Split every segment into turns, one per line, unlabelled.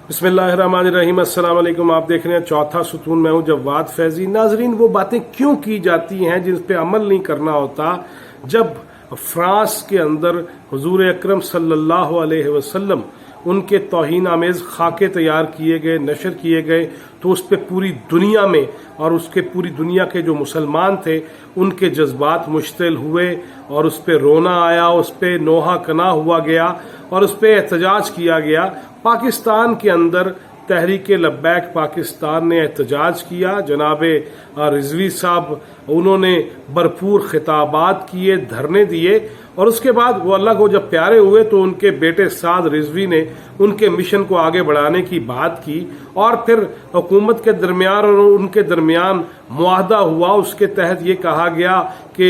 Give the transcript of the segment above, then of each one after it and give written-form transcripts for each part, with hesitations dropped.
بسم اللہ الرحمن الرحیم، السلام علیکم۔ آپ دیکھ رہے ہیں چوتھا ستون، میں ہوں جواد فیضی۔ ناظرین، وہ باتیں کیوں کی جاتی ہیں جن پہ عمل نہیں کرنا ہوتا؟ جب فرانس کے اندر حضور اکرم صلی اللہ علیہ وسلم ان کے توہین آمیز خاکے تیار کیے گئے، نشر کیے گئے، تو اس پہ پوری دنیا میں اور اس کے پوری دنیا کے جو مسلمان تھے ان کے جذبات مشتعل ہوئے اور اس پہ رونا آیا، اس پہ نوحہ کنا ہوا گیا اور اس پہ احتجاج کیا گیا۔ پاکستان کے اندر تحریک لبیک پاکستان نے احتجاج کیا۔ جناب رضوی صاحب انہوں نے بھرپور خطابات کیے، دھرنے دیے، اور اس کے بعد وہ اللہ کو جب پیارے ہوئے تو ان کے بیٹے سعد رضوی نے ان کے مشن کو آگے بڑھانے کی بات کی، اور پھر حکومت کے درمیان اور ان کے درمیان معاہدہ ہوا۔ اس کے تحت یہ کہا گیا کہ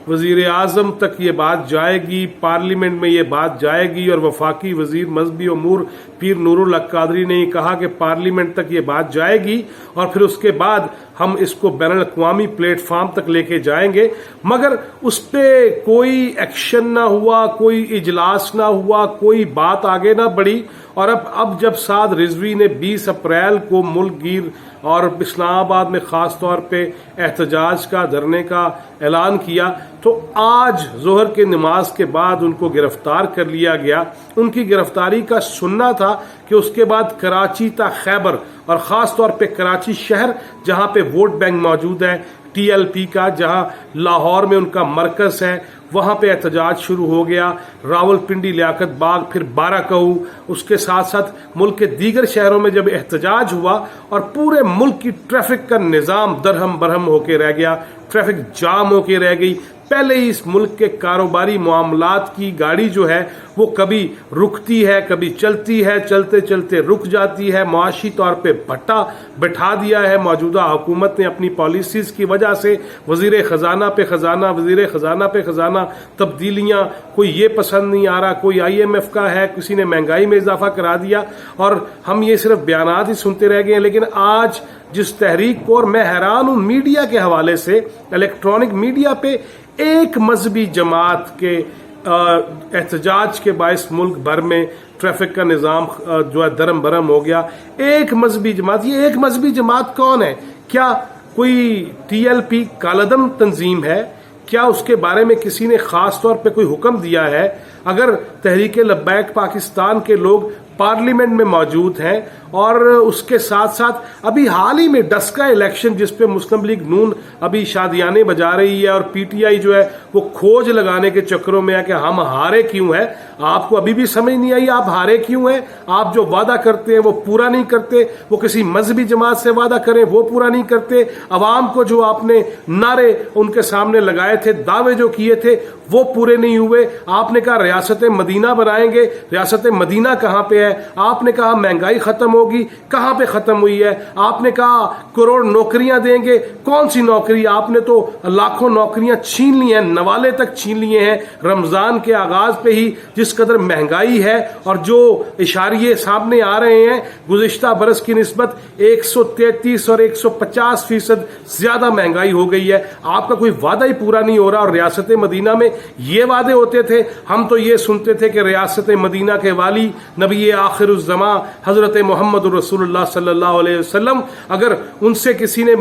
وزیر اعظم تک یہ بات جائے گی، پارلیمنٹ میں یہ بات جائے گی، اور وفاقی وزیر مذہبی امور پیر نور الحق قادری نے یہ کہا کہ پارلیمنٹ تک یہ بات جائے گی، اور پھر اس کے بعد ہم اس کو بین الاقوامی پلیٹ فارم تک لے کے جائیں گے۔ مگر اس پہ کوئی ایکشن نہ ہوا، کوئی اجلاس نہ ہوا، کوئی بات آگے نہ بڑھی۔ اور اب جب سعد رضوی نے 20 اپریل کو ملک گیر اور اسلام آباد میں خاص طور پہ احتجاج کا، دھرنے کا اعلان کیا، تو آج ظہر کے نماز کے بعد ان کو گرفتار کر لیا گیا۔ ان کی گرفتاری کا سننا تھا کہ اس کے بعد کراچی تا خیبر اور خاص طور پہ کراچی شہر جہاں پہ ووٹ بینک موجود ہے ٹی ایل پی کا، جہاں لاہور میں ان کا مرکز ہے، وہاں پہ احتجاج شروع ہو گیا۔ راول پنڈی، لیاقت باغ، پھر بارہ کہو، اس کے ساتھ ساتھ ملک کے دیگر شہروں میں جب احتجاج ہوا اور پورے ملک کی ٹریفک کا نظام درہم برہم ہو کے رہ گیا، ٹریفک جام ہو کے رہ گئی۔ پہلے ہی اس ملک کے کاروباری معاملات کی گاڑی جو ہے وہ کبھی رکتی ہے، کبھی چلتی ہے، چلتے چلتے رک جاتی ہے، معاشی طور پہ بھٹا بٹھا دیا ہے موجودہ حکومت نے اپنی پالیسیز کی وجہ سے۔ وزیر خزانہ پہ خزانہ، وزیر خزانہ پہ خزانہ، تبدیلیاں، کوئی یہ پسند نہیں آ رہا، کوئی آئی ایم ایف کا ہے، کسی نے مہنگائی میں اضافہ کرا دیا، اور ہم یہ صرف بیانات ہی سنتے رہ گئے ہیں۔ لیکن آج جس تحریک کو، اور میں حیران ہوں میڈیا کے حوالے سے، الیکٹرانک میڈیا پہ ایک مذہبی جماعت کے احتجاج کے باعث ملک بھر میں ٹریفک کا نظام جو ہے درم برم ہو گیا۔ ایک مذہبی جماعت، یہ ایک مذہبی جماعت کون ہے؟ کیا کوئی ٹی ایل پی کالعدم تنظیم ہے؟ کیا اس کے بارے میں کسی نے خاص طور پہ کوئی حکم دیا ہے؟ اگر تحریک لبیک پاکستان کے لوگ پارلیمنٹ میں موجود ہیں، اور اس کے ساتھ ساتھ ابھی حال ہی میں ڈسکا الیکشن جس پہ مسلم لیگ نون ابھی شادیانے بجا رہی ہے، اور پی ٹی آئی جو ہے وہ کھوج لگانے کے چکروں میں ہے کہ ہم ہارے کیوں ہیں۔ آپ کو ابھی بھی سمجھ نہیں آئی آپ ہارے کیوں ہیں؟ آپ جو وعدہ کرتے ہیں وہ پورا نہیں کرتے، وہ کسی مذہبی جماعت سے وعدہ کریں وہ پورا نہیں کرتے، عوام کو جو آپ نے نعرے ان کے سامنے لگائے تھے، دعوے جو کیے تھے وہ پورے نہیں ہوئے۔ آپ نے کہا ریاست مدینہ بنائیں گے، ریاست مدینہ کہاں پہ ہے؟ آپ نے کہا مہنگائی ختم ہوگی، کہاں پہ ختم ہوئی ہے؟ آپ نے کہا کروڑ نوکریاں دیں گے، کون سی نوکری؟ آپ نے تو لاکھوں نوکریاں چھین لی ہیں، نوالے تک چھین لیے ہیں۔ رمضان کے آغاز پہ ہی جس قدر مہنگائی ہے اور جو اشاریے سامنے آ رہے ہیں، گزشتہ برس کی نسبت 133 اور 150% زیادہ مہنگائی ہو گئی ہے۔ آپ کا کوئی وعدہ ہی پورا نہیں ہو رہا، اور ریاست مدینہ میں یہ وعدے ہوتے تھے۔ ہم تو یہ سنتے تھے کہ ریاست مدینہ کے والی نبی آخر الزماں حضرت محمد رسول اللہ صلی اللہ علیہ وسلم، اگر ان سے کسی نے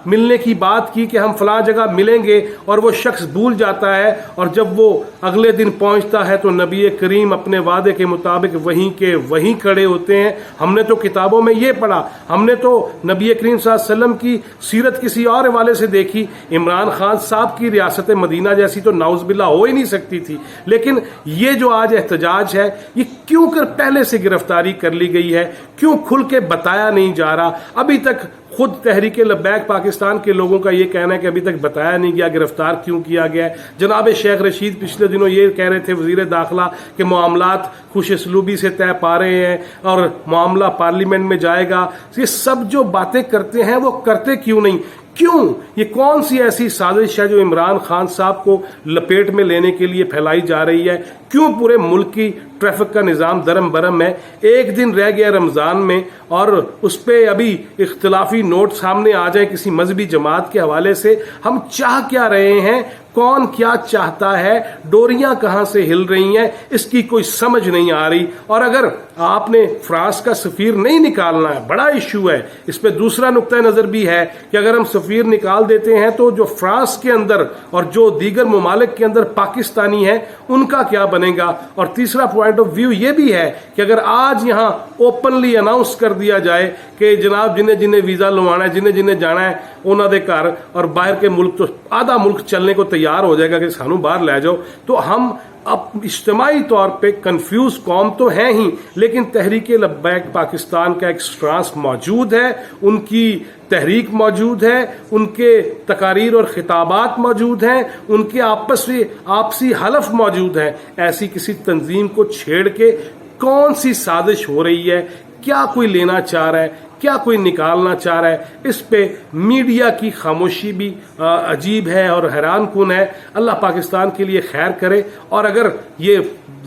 ملنے کی بات کی کہ ہم فلاں جگہ ملیں گے، اور وہ شخص بھول جاتا ہے، اور جب وہ اگلے دن پہنچتا ہے تو نبی کریم اپنے وعدے کے مطابق وہیں کے وہیں کھڑے ہوتے ہیں۔ ہم نے تو کتابوں میں یہ پڑھا، ہم نے تو نبی کریم صلی اللہ علیہ وسلم کی سیرت کسی اور حوالے سے دیکھی۔ عمران خان صاحب کی ریاست مدینہ جیسی تو نعوذ باللہ ہو ہی نہیں سکتی تھی۔ لیکن یہ جو آج احتجاج ہے، یہ کیوں کر پہلے سے گرفتاری کر لی گئی ہے؟ کیوں کھل کے بتایا نہیں جا رہا؟ ابھی تک خود تحریک لبیک پاکستان کے لوگوں کا یہ کہنا ہے کہ ابھی تک بتایا نہیں گیا، گرفتار کیوں کیا گیا ہے۔ جناب شیخ رشید پچھلے دنوں یہ کہہ رہے تھے، وزیر داخلہ، کہ معاملات خوش اسلوبی سے طے پا رہے ہیں اور معاملہ پارلیمنٹ میں جائے گا۔ یہ سب جو باتیں کرتے ہیں وہ کرتے کیوں نہیں؟ کیوں؟ یہ کون سی ایسی سازش ہے جو عمران خان صاحب کو لپیٹ میں لینے کے لیے پھیلائی جا رہی ہے؟ کیوں پورے ملک کی ٹریفک کا نظام درم برم ہے؟ ایک دن رہ گیا رمضان میں، اور اس پہ ابھی اختلافی نوٹ سامنے آ جائے کسی مذہبی جماعت کے حوالے سے۔ ہم چاہ کیا رہے ہیں؟ کون کیا چاہتا ہے, ڈوریاں کہاں سے ہل رہی ہیں, اس کی کوئی سمجھ نہیں آ رہی. اور اگر آپ نے فرانس کا سفیر نہیں نکالنا ہے, بڑا ایشو ہے, اس پہ دوسرا نقطہ نظر بھی ہے کہ اگر ہم سفیر نکال دیتے ہیں تو جو فرانس کے اندر اور جو دیگر ممالک کے اندر پاکستانی ہیں ان کا کیا بنے گا. اور تیسرا پوائنٹ آف ویو یہ بھی ہے کہ اگر آج یہاں اوپنلی اناؤنس کر دیا جائے کہ جناب جنہیں جنہیں ویزا لوانا ہے, جنہیں جنہیں جانا ہے انہوں دے گھر, اور باہر کے ملک تو آدھا ملک چلنے کو تیار ہو جائے گا کہ سانو باہر لے جاؤ, تو ہم اب اجتماعی طور پہ کنفیوز قوم تو ہیں ہی, لیکن تحریک لبیک پاکستان کا ایک سٹرانس موجود ہے, ان کی تحریک موجود ہے, ان کے تقاریر اور خطابات موجود ہیں, ان کے آپسی حلف موجود ہیں. ایسی کسی تنظیم کو چھیڑ کے کون سی سازش ہو رہی ہے, کیا کوئی لینا چاہ رہا ہے, کیا کوئی نکالنا چاہ رہا ہے, اس پہ میڈیا کی خاموشی بھی عجیب ہے اور حیران کن ہے. اللہ پاکستان کے لیے خیر کرے. اور اگر یہ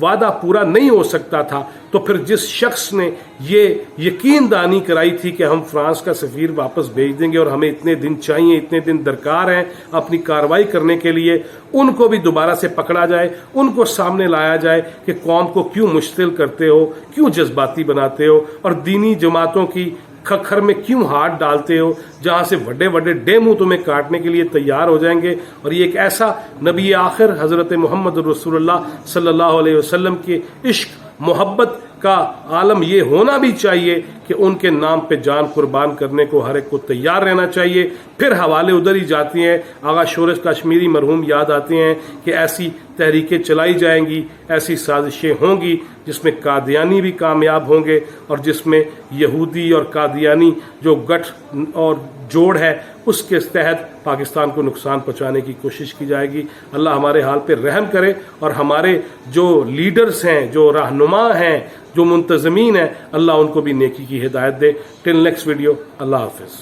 وعدہ پورا نہیں ہو سکتا تھا تو پھر جس شخص نے یہ یقین دانی کرائی تھی کہ ہم فرانس کا سفیر واپس بھیج دیں گے اور ہمیں اتنے دن چاہیے, اتنے دن درکار ہیں اپنی کارروائی کرنے کے لیے, ان کو بھی دوبارہ سے پکڑا جائے, ان کو سامنے لایا جائے کہ قوم کو کیوں مشتعل کرتے ہو, کیوں جذباتی بناتے ہو, اور دینی جماعتوں کی کھکھر میں کیوں ہاتھ ڈالتے ہو جہاں سے بڑے بڑے ڈیمو تمہیں کاٹنے کے لیے تیار ہو جائیں گے. اور یہ ایک ایسا نبی آخر حضرت محمد رسول اللہ صلی اللہ علیہ وسلم کے عشق محبت کا عالم یہ ہونا بھی چاہیے کہ ان کے نام پہ جان قربان کرنے کو ہر ایک کو تیار رہنا چاہیے. پھر حوالے ادھر ہی جاتی ہیں, آغا شورش کشمیری مرحوم یاد آتے ہیں کہ ایسی تحریکیں چلائی جائیں گی, ایسی سازشیں ہوں گی جس میں قادیانی بھی کامیاب ہوں گے, اور جس میں یہودی اور قادیانی جو گٹھ اور جوڑ ہے اس کے تحت پاکستان کو نقصان پہنچانے کی کوشش کی جائے گی. اللہ ہمارے حال پہ رحم کرے, اور ہمارے جو لیڈرز ہیں, جو رہنما ہیں, جو منتظمین ہیں, اللہ ان کو بھی نیکی کی ہدایت دے. ٹل نیکسٹ ویڈیو, اللہ حافظ.